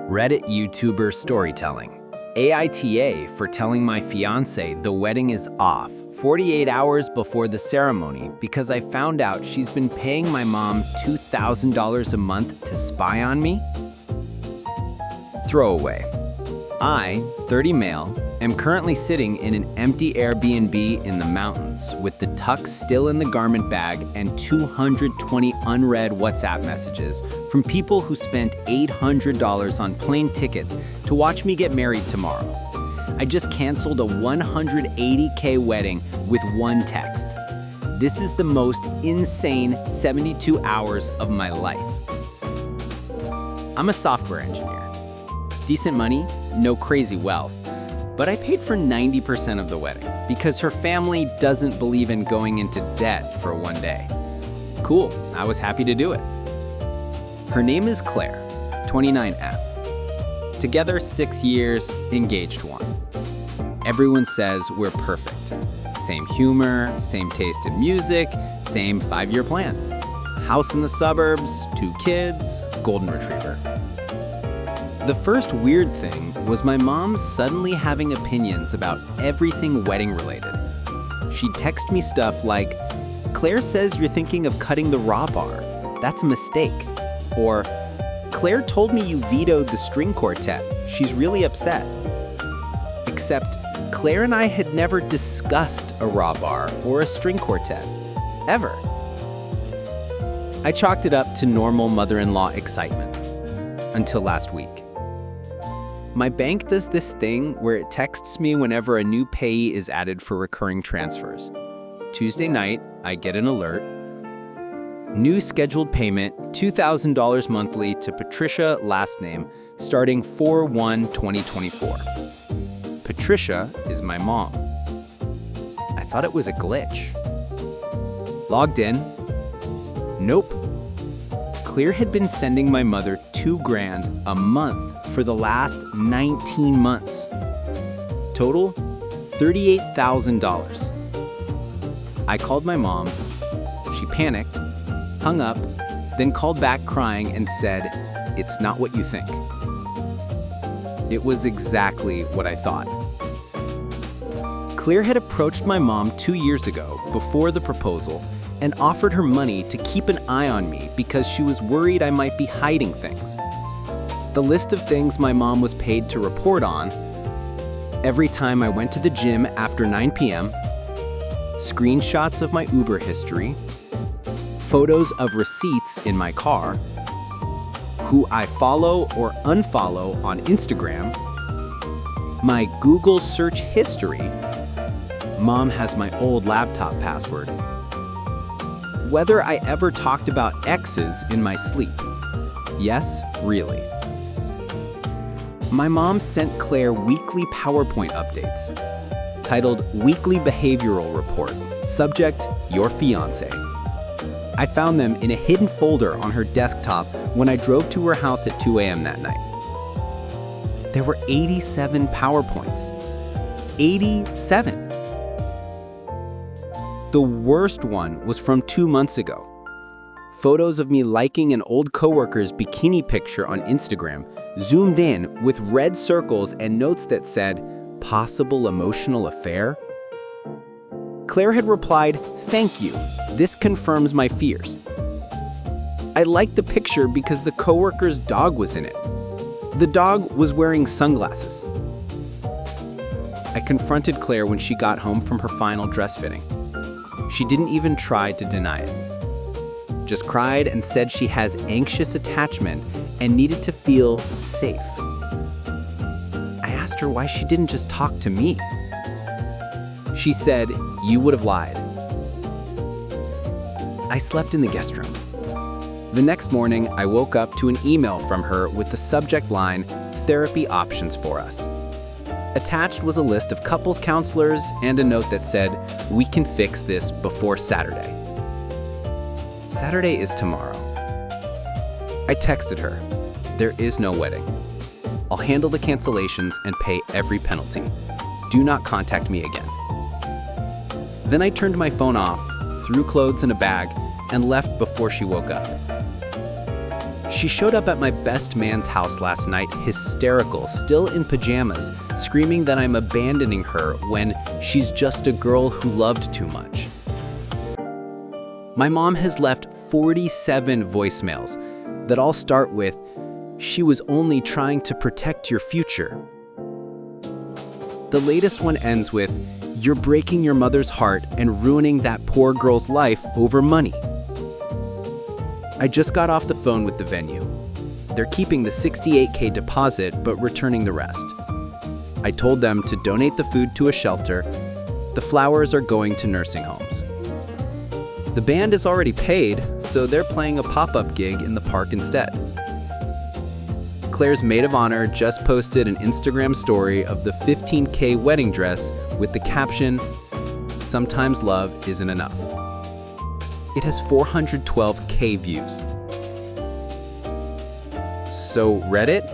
Reddit YouTuber storytelling. AITA for telling my fiancé the wedding is off 48 hours before the ceremony because I found out she's been paying my mom $2,000 a month to spy on me? Throwaway. I, 30 male, am currently sitting in an empty Airbnb in the mountains with the tux still in the garment bag and 220 unread WhatsApp messages from people who spent $800 on plane tickets to watch me get married tomorrow. I just canceled a $180K wedding with one text. This is the most insane 72 hours of my life. I'm a software engineer. Decent money, no crazy wealth. But I paid for 90% of the wedding because her family doesn't believe in going into debt for one day. Cool, I was happy to do it. Her name is Claire, 29F. Together 6 years, engaged 1. Everyone says we're perfect. Same humor, same taste in music, same 5-year plan. House in the suburbs, 2 kids, golden retriever. The first weird thing was my mom suddenly having opinions about everything wedding related. She'd text me stuff like, "Claire says you're thinking of cutting the raw bar. That's a mistake." Or, "Claire told me you vetoed the string quartet. She's really upset." Except, Claire and I had never discussed a raw bar or a string quartet. Ever. I chalked it up to normal mother-in-law excitement. Until last week. My bank does this thing where it texts me whenever a new payee is added for recurring transfers. Tuesday night, I get an alert. New scheduled payment, $2,000 monthly to Patricia, last name, starting 4/1/2024. Patricia is my mom. I thought it was a glitch. Logged in. Nope. Claire had been sending my mother $2,000 a month for the last 19 months. Total, $38,000. I called my mom. She panicked, hung up, then called back crying and said, "It's not what you think." It was exactly what I thought. Claire had approached my mom 2 years ago, before the proposal, and offered her money to keep an eye on me because she was worried I might be hiding things. The list of things my mom was paid to report on: every time I went to the gym after 9 p.m., screenshots of my Uber history, photos of receipts in my car, who I follow or unfollow on Instagram, my Google search history, mom has my old laptop password, whether I ever talked about exes in my sleep. Yes, really. My mom sent Claire weekly PowerPoint updates, titled Weekly Behavioral Report, subject, Your Fiancé. I found them in a hidden folder on her desktop when I drove to her house at 2 a.m. that night. There were 87 PowerPoints. 87! The worst one was from 2 months ago. Photos of me liking an old coworker's bikini picture on Instagram, zoomed in with red circles and notes that said, "Possible emotional affair?" Claire had replied, "Thank you. This confirms my fears." I liked the picture because the coworker's dog was in it. The dog was wearing sunglasses. I confronted Claire when she got home from her final dress fitting. She didn't even try to deny it. Just cried and said she has anxious attachment and needed to feel safe. I asked her why she didn't just talk to me. She said, "You would have lied." I slept in the guest room. The next morning, I woke up to an email from her with the subject line, "Therapy options for us." Attached was a list of couples counselors and a note that said, "We can fix this before Saturday." Saturday is tomorrow. I texted her, "There is no wedding. I'll handle the cancellations and pay every penalty. Do not contact me again." Then I turned my phone off, threw clothes in a bag, and left before she woke up. She showed up at my best man's house last night, hysterical, still in pajamas, screaming that I'm abandoning her when she's just a girl who loved too much. My mom has left 47 voicemails that all start with, "She was only trying to protect your future." The latest one ends with, "You're breaking your mother's heart and ruining that poor girl's life over money." I just got off the phone with the venue. They're keeping the $68K deposit but returning the rest. I told them to donate the food to a shelter. The flowers are going to nursing homes. The band is already paid, so they're playing a pop-up gig in the park instead. Claire's maid of honor just posted an Instagram story of the $15K wedding dress with the caption, "Sometimes love isn't enough." It has 412K views. So Reddit?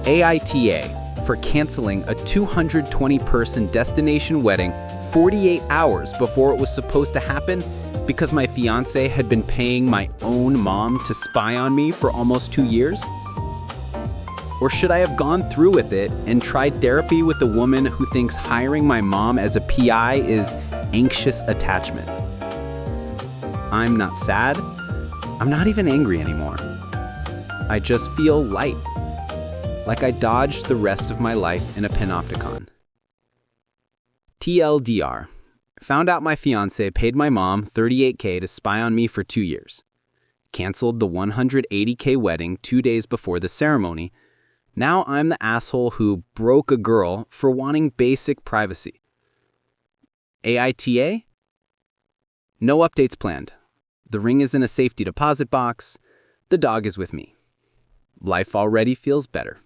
AITA for canceling a 220-person destination wedding 48 hours before it was supposed to happen because my fiancé had been paying my own mom to spy on me for almost 2 years? Or should I have gone through with it and tried therapy with a woman who thinks hiring my mom as a PI is anxious attachment? I'm not sad. I'm not even angry anymore. I just feel light, like I dodged the rest of my life in a panopticon. TLDR. Found out my fiancé paid my mom $38K to spy on me for 2 years. Canceled the $180K wedding 2 days before the ceremony. Now I'm the asshole who broke a girl for wanting basic privacy. AITA? No updates planned. The ring is in a safety deposit box. The dog is with me. Life already feels better.